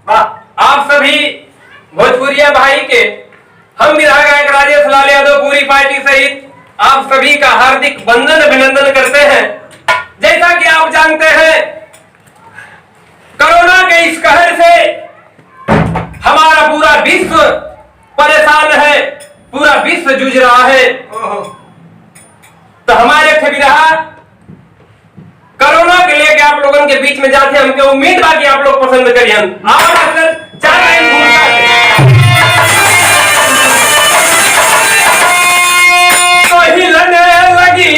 आप सभी भोजपुरिया भाई के हम विधायक गायक राजेश लाल यादव पूरी पार्टी सहित आप सभी का हार्दिक वंदन अभिनंदन करते हैं। जैसा कि आप जानते हैं, कोरोना के इस कहर से हमारा पूरा विश्व परेशान है, पूरा विश्व जूझ रहा है। तो हमारे विधा कोरोना के लेके आप लोगों के बीच में जाते हमके उम्मीद बा कि आप लोग पसंद करिए। तो हिलने लगी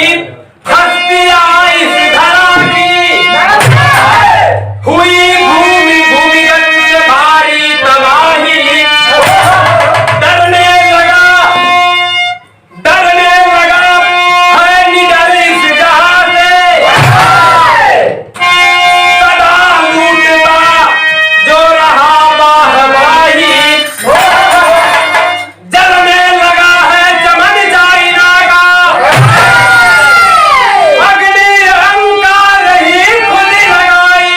हस्तियां इस धरा की, हुई भूमि भूमिगत भारी तबाही, डरने लगा है निडर इस जहां से, सदा लूटता जो रहा बाहवाही, जलने लगा है चमन चाइना का, अग्नि अहंकार ही खुद लगाई,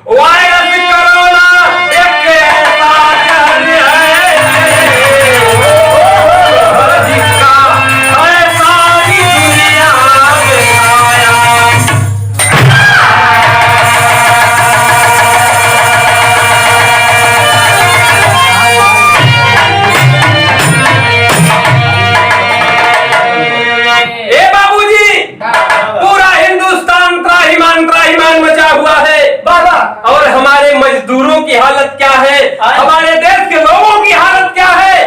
वायरस कोरोना एक ऐसा जहर है जिसका है सारी दुनिया में आया। ए बाबूजी, पूरा हिंदुस्तान त्राहिमाम मचा हुआ है और हमारे मजदूरों की हालत क्या है, हमारे देश के लोगों की हालत क्या है,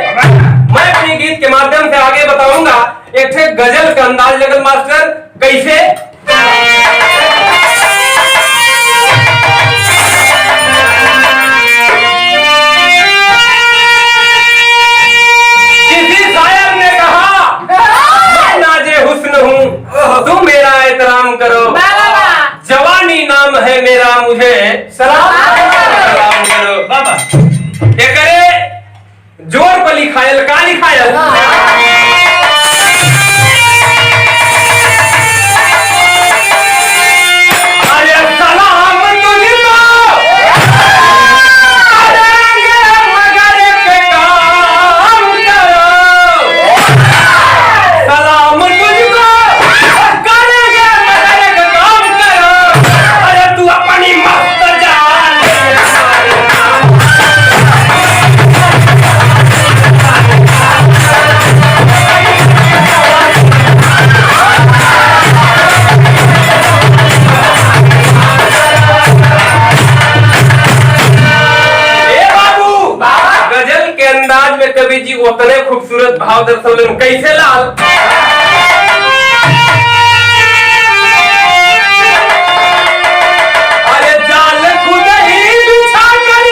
मैं अपनी गीत के माध्यम से आगे बताऊंगा। एक थे गजल का अंदाज लगल मास्टर कैसे। किसी शायर ने कहा, मैं नाजे हुस्न हूँ, तुम मेरा एहतराम करो, जवानी नाम है मेरा, मुझे सलाम करो। बाबा ये करे जोर पर लिखायल का लिखायल, अरे सलाम तुझको करेंगे मगर एक काम करो, सलाम तुझको करेंगे मगर एक काम करो, अरे तू अपनी मस्त जान गजल के अंदाज में कवि जी उतने खूबसूरत भाव दर्शन कैसे लाल। अरे जाल खुद ही बिछा कर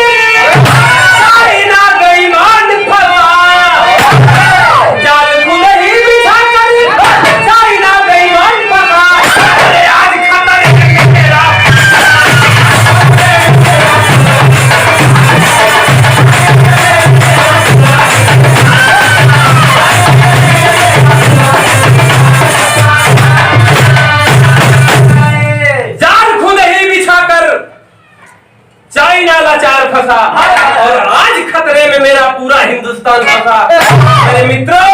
चाइना बेईमान फंसा, जाल खुद ही बिछा कर चाइना बेईमान फंसा, अरे आज खतर है तेरा चाइना लाचार फंसा और आज खतरे में मेरा पूरा हिंदुस्तान फंसा। मेरे मित्रों,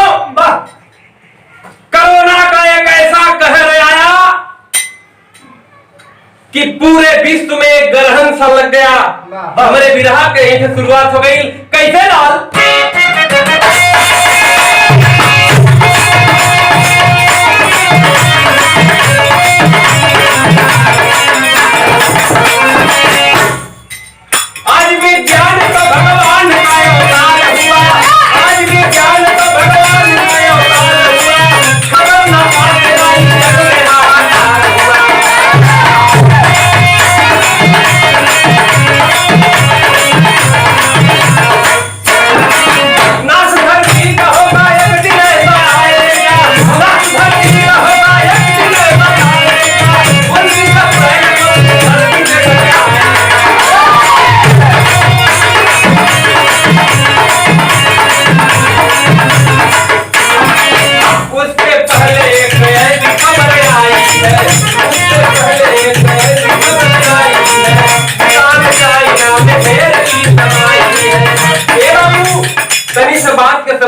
कोरोना का एक ऐसा कहर आया कि पूरे विश्व में ग्रहण सा लग गया। हमारे विरहा के यहीं से शुरुआत हो गई। कैसे लाल? आज विज्ञान तो भगवान का अवतार हुआ, आज विज्ञान तो भगवान का अवतार हुआ, खबर न पाते नहीं जग में हाहाकार हुआ।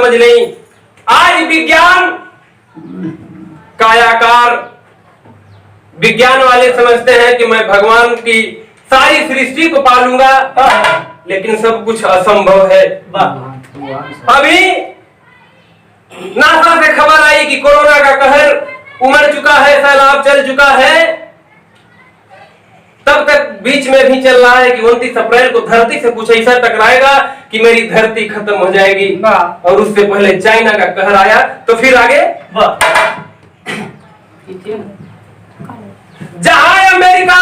समझ नहीं। आज विज्ञान कायाकार, विज्ञान वाले समझते हैं कि मैं भगवान की सारी सृष्टि को पालूंगा, लेकिन सब कुछ असंभव है। अभी नासा से खबर आई कि कोरोना का कहर उमड़ चुका है, सैलाब चल चुका है। तब तक बीच में भी चल रहा है कि 29 अप्रैल को धरती से कुछ ऐसा टकराएगा कि मेरी धरती खत्म हो जाएगी, और उससे पहले चाइना का कहर आया। तो फिर आगे जहां अमेरिका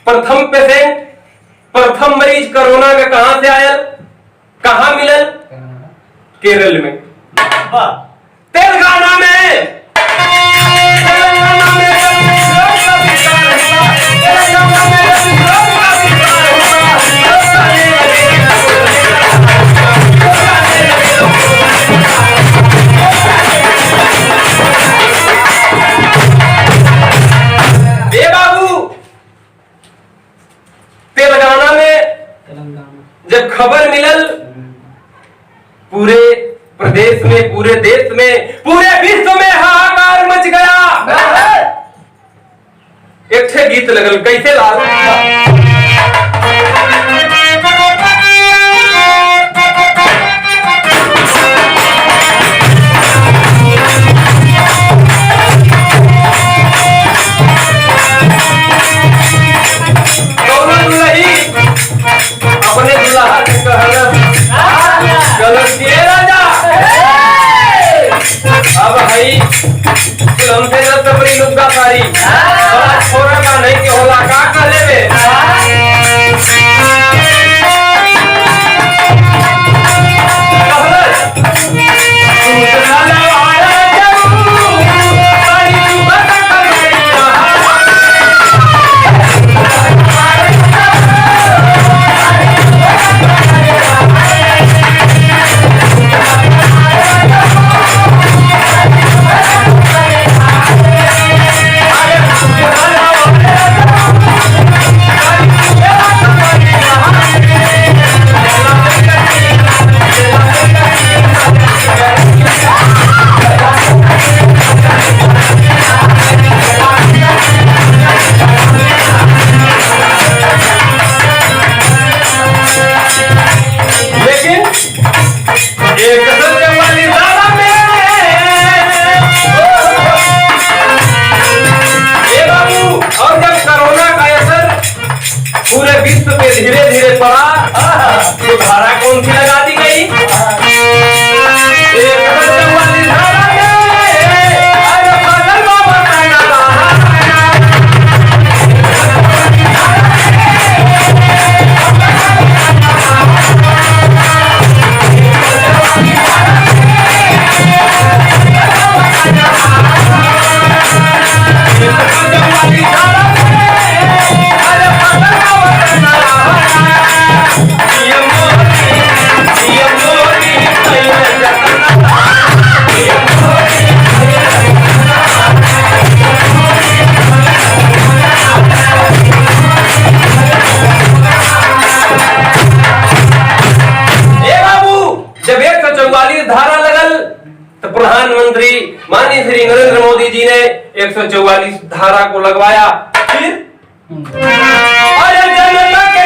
प्रथम पेशेंट, प्रथम मरीज कोरोना का कहां से आया, कहां मिलल? केरल में, तेलंगाना में। तेलंगाना में जब खबर मिलल, पूरे प्रदेश में, पूरे देश में, पूरे विश्व में हाहाकार मच गया। एक ठे गीत लगल, कैसे लाल? अपने दुल्हा के राजा अब भाई हमसे न सबरी लुगा सारी छोरा का नहीं के होला का लेवे। पूरे विश्व पे धीरे धीरे पड़ा, तो धारा कौन सी लगा दी गई? तो प्रधानमंत्री माननीय श्री नरेंद्र मोदी जी ने 144 धारा को लगवाया। फिर जनता के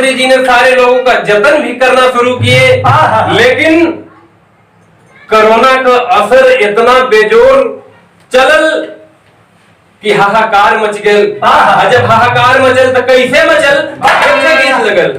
प्रधानमंत्री जी ने सारे लोगों का जतन भी करना शुरू किए, लेकिन कोरोना का असर इतना बेजोर चलल कि हाहाकार मच गल। जब हाहाकार मचल तो कैसे मचल, कैसे गीत लगल।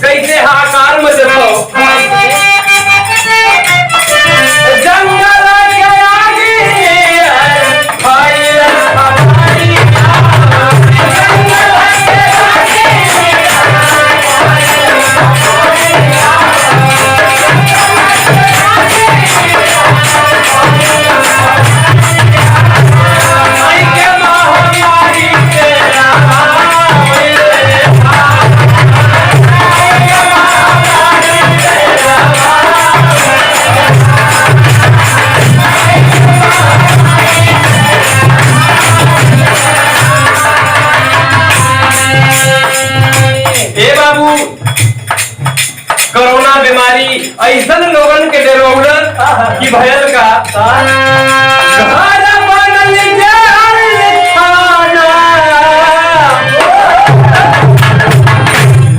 कैसे हाहाकार में देखो, जंगल के आगे कोरोना बीमारी ऐसा लोगन के डरौलत कि भयल का घर बनल थाना।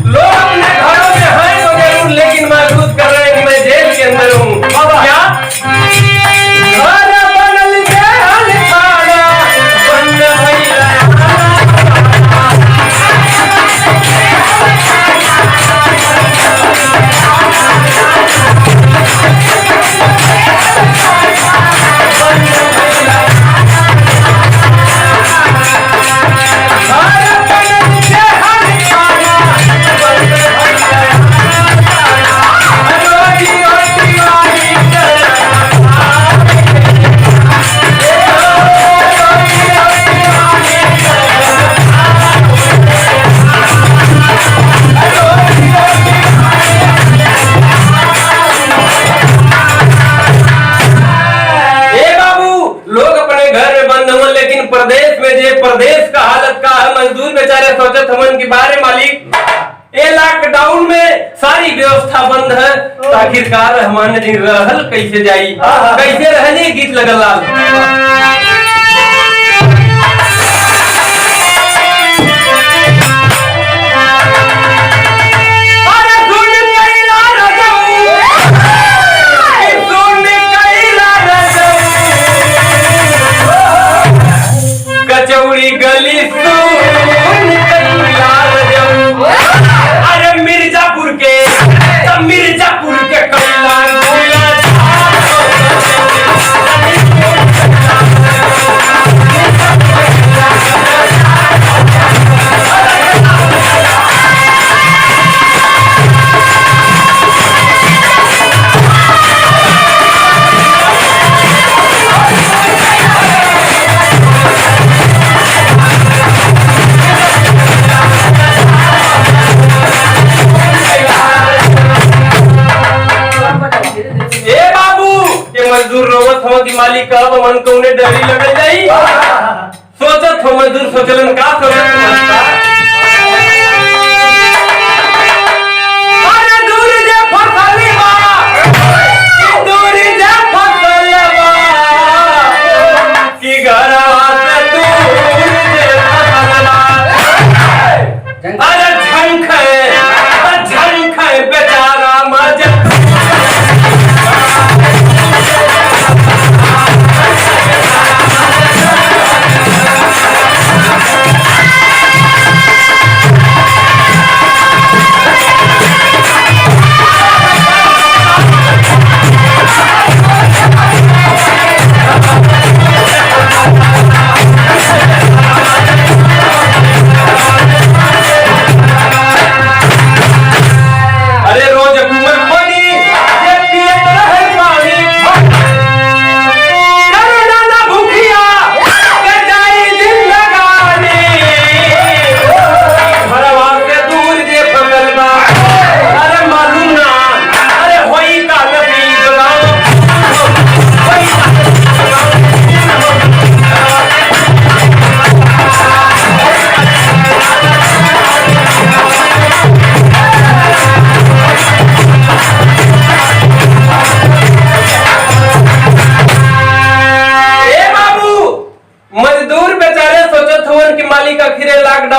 लोग अपने घरों में हैं तो जरूर, लेकिन महसूस कर रहे हैं कि मैं जेल के अंदर हूँ। क्या घर बनल थाना बंद भइल। प्रदेश का हालत का है, मजदूर बेचारे सोचत हमन के बारे मालिक ये लॉकडाउन में सारी व्यवस्था बंद है, आखिरकार हमारे दिन रहल कैसे जाई, कैसे रहने गीत लगल लाल। कचौड़ी गली अरे मिर्जापुर के कैला मजदूर रोवत हो कि मालिक कब मन को उन्हें डरी लगे जाई। सोचत हो मजदूर सोचलन का सोचत अरे दूर जे फसली बा, दूर जे फसली बा कि घरवा से दूर जे फसला। अरे झंखे बेचारा मजा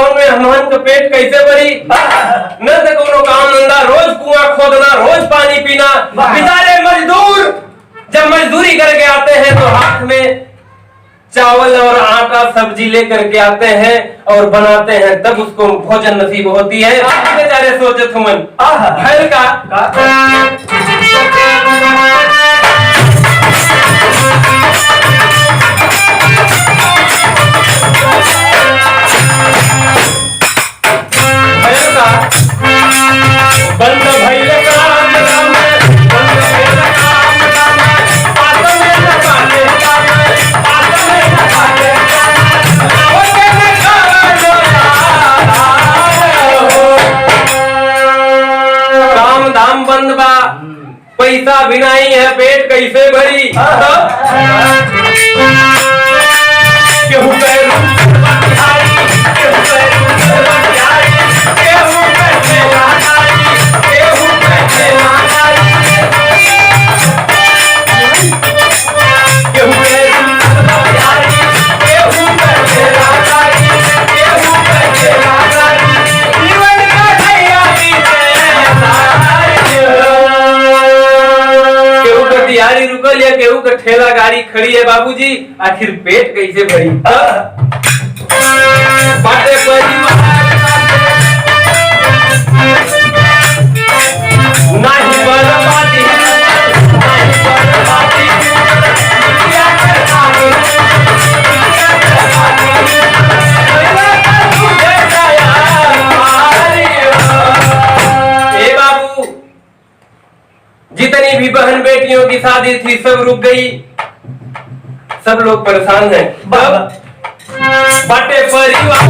गांव में हमहन का पेट कैसे भरी? न तो कोनो काम धंधा, रोज कुआं खोदना, रोज पानी पीना। बेचारे मजदूर जब मजदूरी करके आते हैं तो हाथ में चावल और आटा सब्जी लेकर के आते हैं और बनाते हैं, तब उसको भोजन नसीब होती है। बेचारे सोचे थुमन भैल का बंद भैल काम राम बंद भैल काम राम पास में न पाले पास में न पाले ओके न काम धाम बंद बा, पैसा भी नहीं है, पेट कैसे भरी? केहू दिहाड़ी रुकल या केहू का ठेला गाड़ी खड़ी है बाबूजी, आखिर पेट कैसे भरी? बाटे नहीं बर्बादी नहीं बर्बादी ए बाबू, जितनी भी बहन बेटियों की शादी थी सब रुक गई, सब लोग परेशान हैं। बाटे परिवार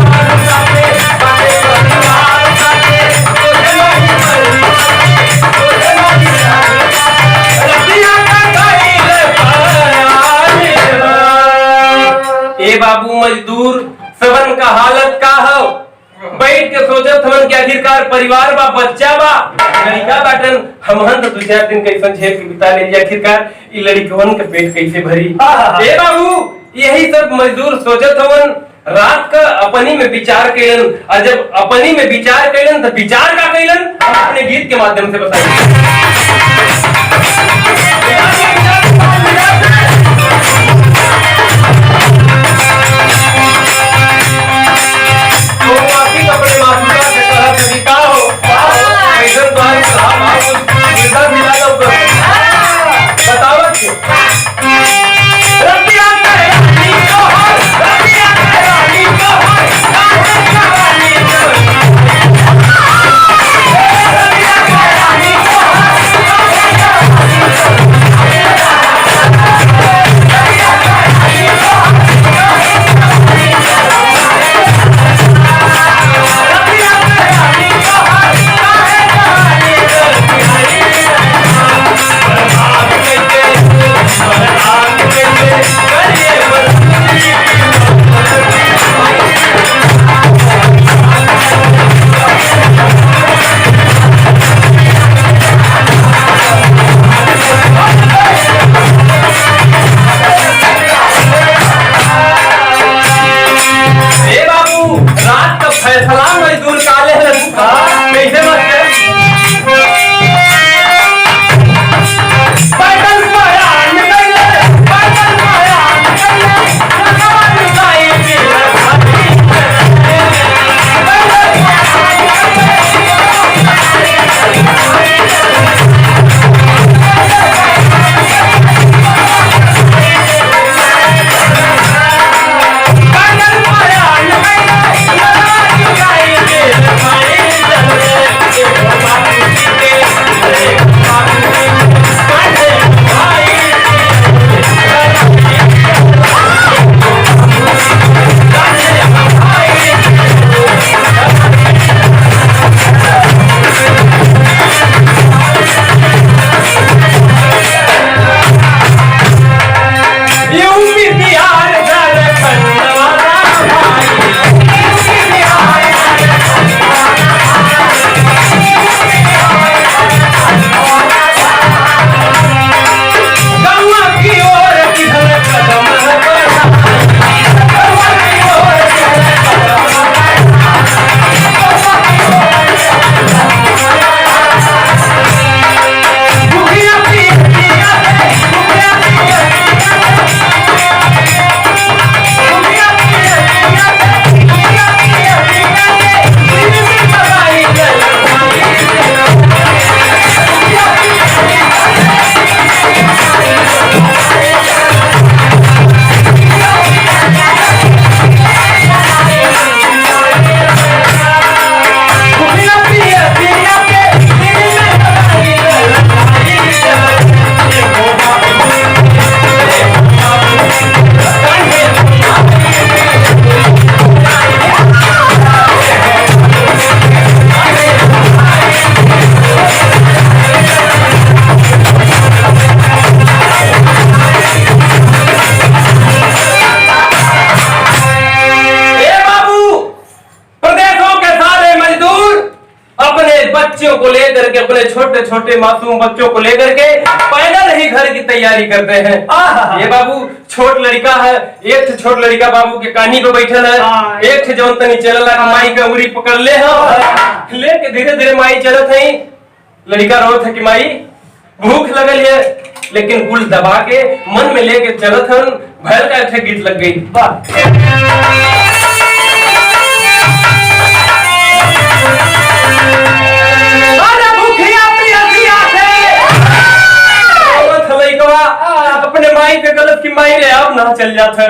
ए बाबू, मजदूर सबन का हालत का हो? बैठ के सोचत हमन के आखिरकार परिवार बा, बच्चा बा, लड़का बाटन, हमहन तो 2-4 दिन कैसे झेल के बिता ले, आखिरकार ई लड़कवन के पेट कैसे भरी? ए बाबू, यही सब मजदूर सोचत हवन। रात का अपनी में विचार कैलन, और जब अपनी में विचार कैलन तो विचार का कैलन अपने गीत के माध्यम से बताइए। अपने मातृका से कहा तरीका हो कैसे तुम्हारी सलाह मिला लो बताओ बच्चों को लेकर के, अपने छोटे छोटे मासूम बच्चों को लेकर के पैदल ही घर की तैयारी करते हैं। ये बाबू छोट लड़का है, एक छोट लड़का बाबू के कानी पे बैठल है, एक जौन तनी चलला माई का उंगली पकड़ ले लेके धीरे धीरे माई चलत है। लड़का रोत है कि माई भूख लगल है, लेकिन कुल दबा के मन में लेके चलत हन। भैल का एक गीत लग गई, अपने माई पे गलत की माई रे अब ना चल जाता है।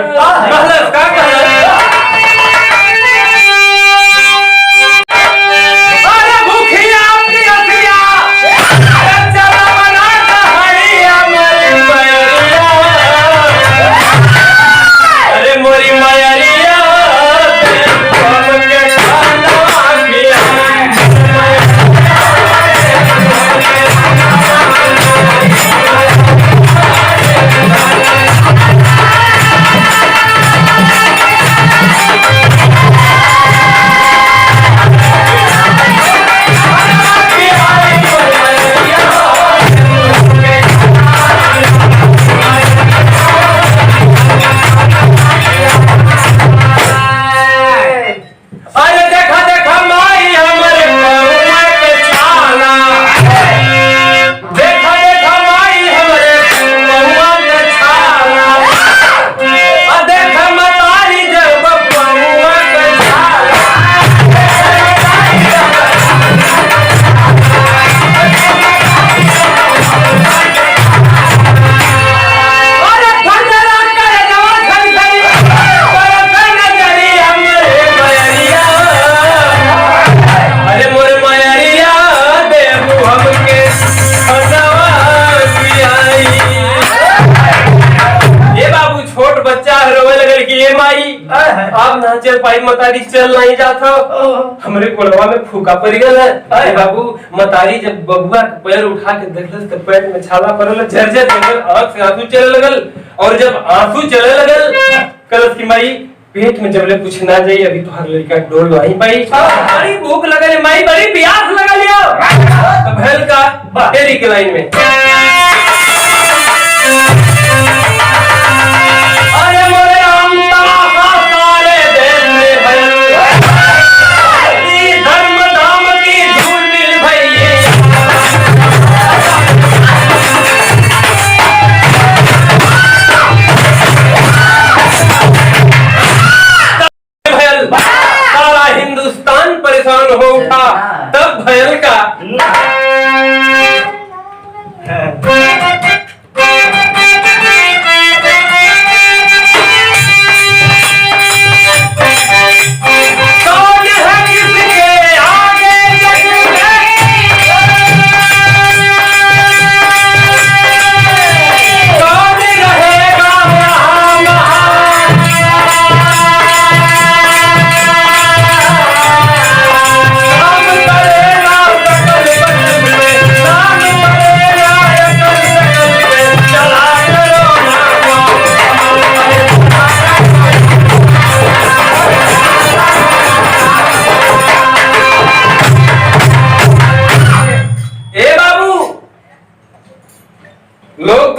आप ना चल पाई, मतारी चल नहीं जाता, हमरे कोलवा में फूका पड़ गया है। बाबू मतारी जब बबुआ पैर उठा के देखलस तो पेट में छाला पड़ल, झरझर आंख से आंसू चले लगल। और जब आंसू चले लगल कलस की माई पेट में जबले कुछ ना जाई, अभी तो हर लड़का डोल नहीं पाई, बड़ी भूख लगल माई, बड़ी प्यास लगल यो। भैल का तेरी के लाइन में परेशान हो उठा, तब भयल का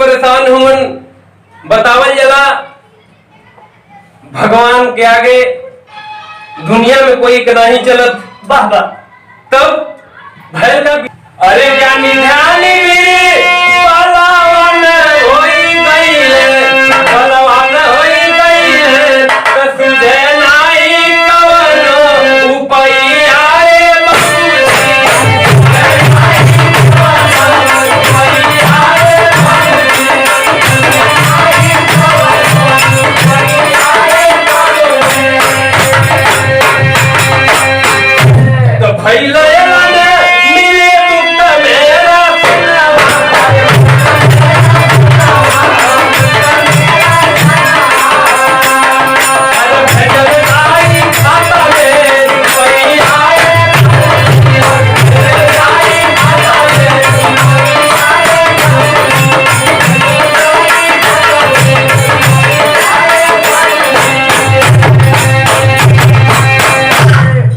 परेशान हुमन बतावल जला भगवान के आगे दुनिया में कोई नहीं चलत। वाह वाह। तब भैल का अरे ज्ञानी ध्यानी मेरे पलावन होई गईले, पलावन होई गईले, कसुदे नाई कवन उपाय आए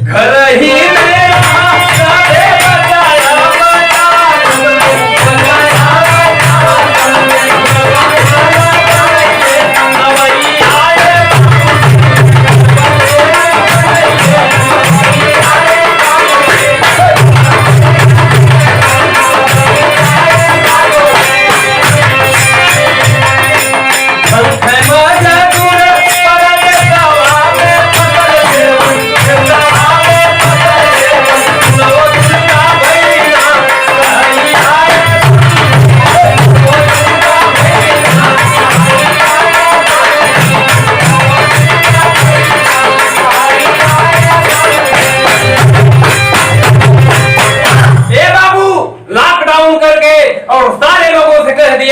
घर ही में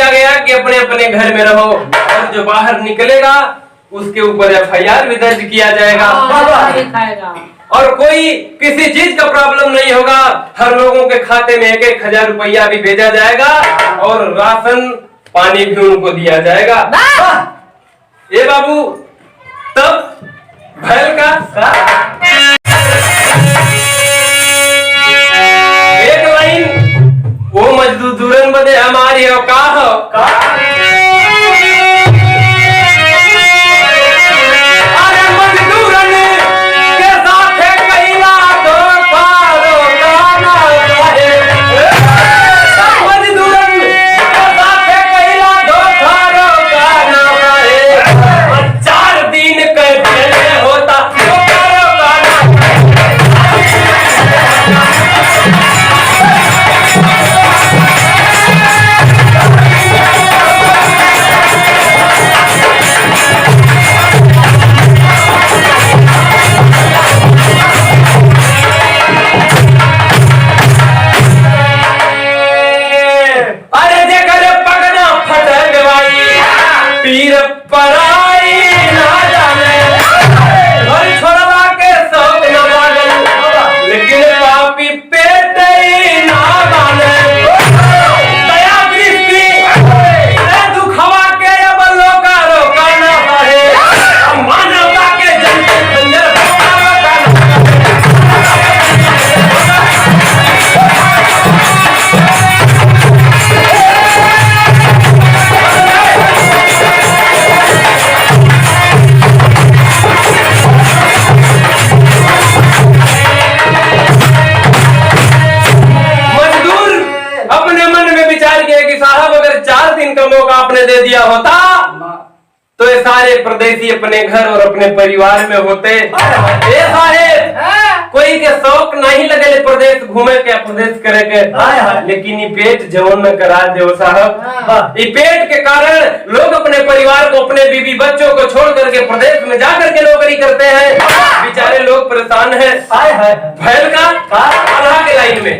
दिया गया कि अपने अपने घर में रहो, और जो बाहर निकलेगा उसके ऊपर FIR भी दर्ज किया जाएगा। और कोई किसी चीज का प्रॉब्लम नहीं होगा, हर लोगों के खाते में 1-1 हजार रुपया भी भेजा जाएगा, और राशन पानी भी उनको दिया जाएगा। ये बाबू तब भैल का एक लाइन वो मजदूरन बदे हमारी औकात हो आपने दे दिया होता तो ये सारे प्रदेशी अपने घर और अपने परिवार में होते। ये साहेब कोई के शौक नहीं लगे प्रदेश घूमे के प्रदेश करे के, लेकिन ये पेट जवन न करा दे साहब। ये पेट के कारण लोग अपने परिवार को, अपने बीवी बच्चों को छोड़ करके प्रदेश में जाकर के नौकरी करते हैं। बेचारे लोग परेशान हैं। भैल का आधा के लाइन में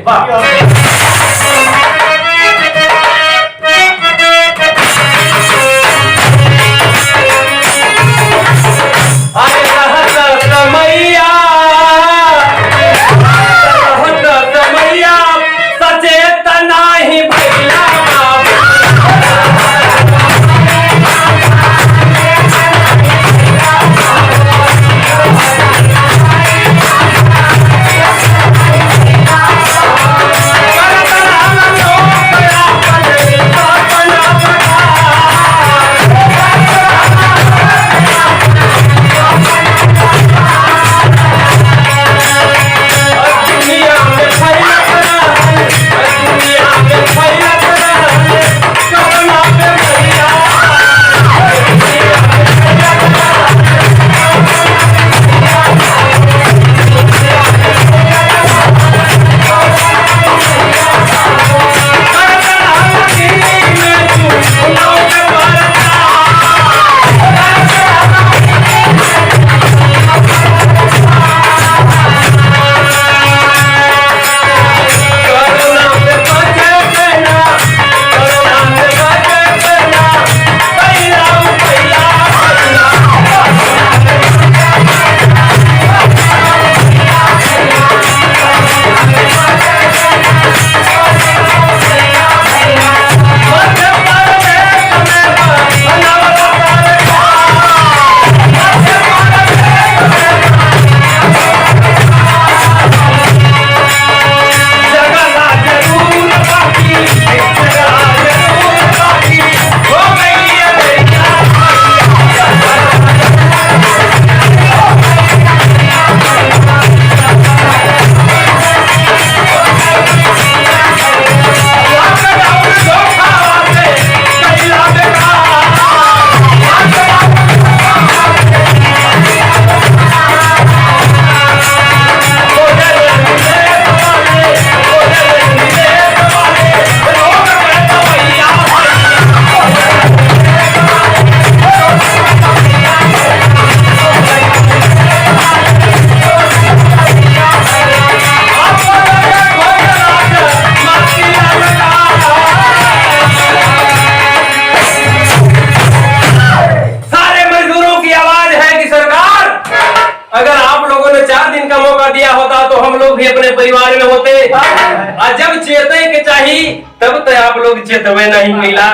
भी अपने परिवार में होते। और जब चेते के चाहिए तब तो आप लोग चेतवे नहीं मिला।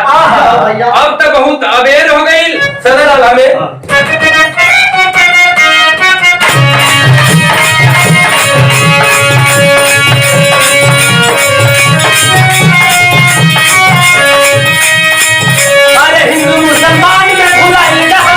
अब तक बहुत अवेयर हो गई सदर आला में। अरे हिंदू मुसलमान में खुदाई जहां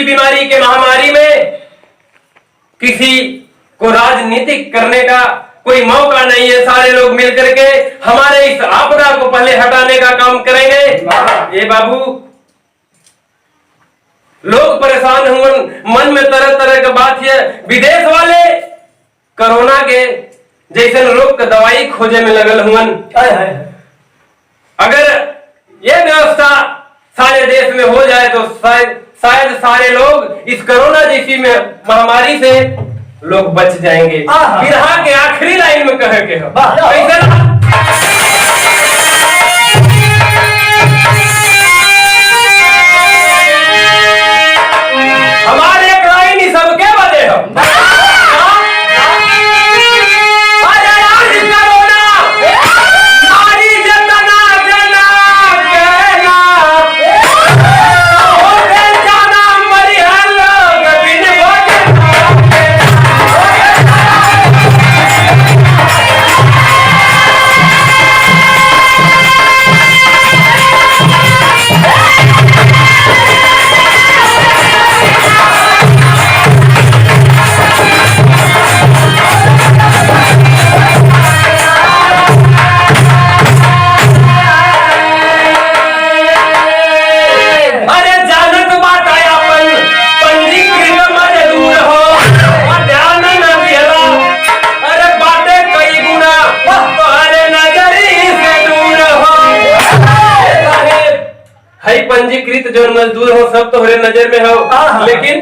बीमारी के महामारी में किसी को राजनीतिक करने का कोई मौका नहीं है। सारे लोग मिलकर के हमारे इस आपदा को पहले हटाने का काम करेंगे। ये बाबू लोग परेशान हुए, मन में तरह तरह का बात है। विदेश वाले कोरोना के जैसे रोग का दवाई खोजे में लगल हुए। अगर ये व्यवस्था सारे देश में हो जाए तो शायद सारे लोग इस कोरोना जैसी में महामारी से लोग बच जाएंगे। बिरहा के आखिरी लाइन में कहे के हमारे एक लाइन सबके बदे हो। पंजीकृत जो मजदूर हो सब तो हरे नजर में हो, लेकिन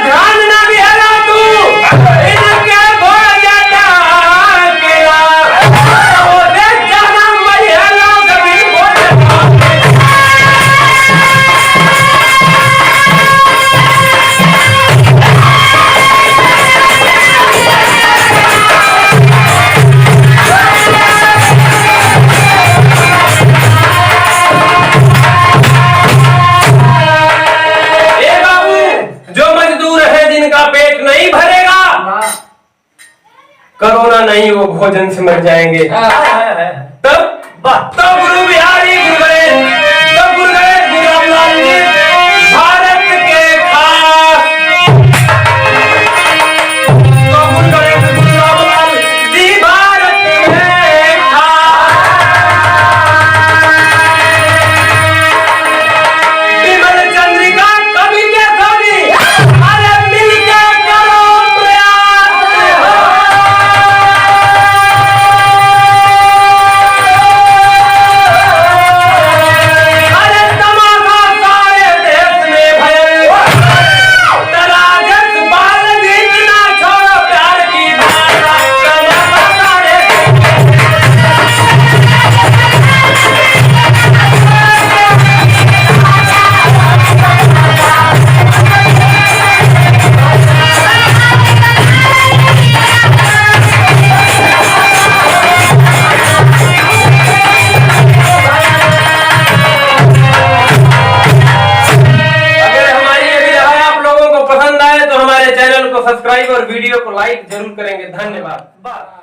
ध्यान ना भी हरा तू इनके भोल जाता अकेला ओ देख जाना महिला कभी भोल कोरोना नहीं वो भोजन से मर जाएंगे। तब गुरु बिहारी गुरु गणेश गुरु रामलाल जी भारत के खास गुरु गणेश गुरु रामलाल जी भारत में खास विमल चंद्रिका कवि के कवि अरे मिलके करो प्रयास। वीडियो को लाइक जरूर करेंगे। धन्यवाद।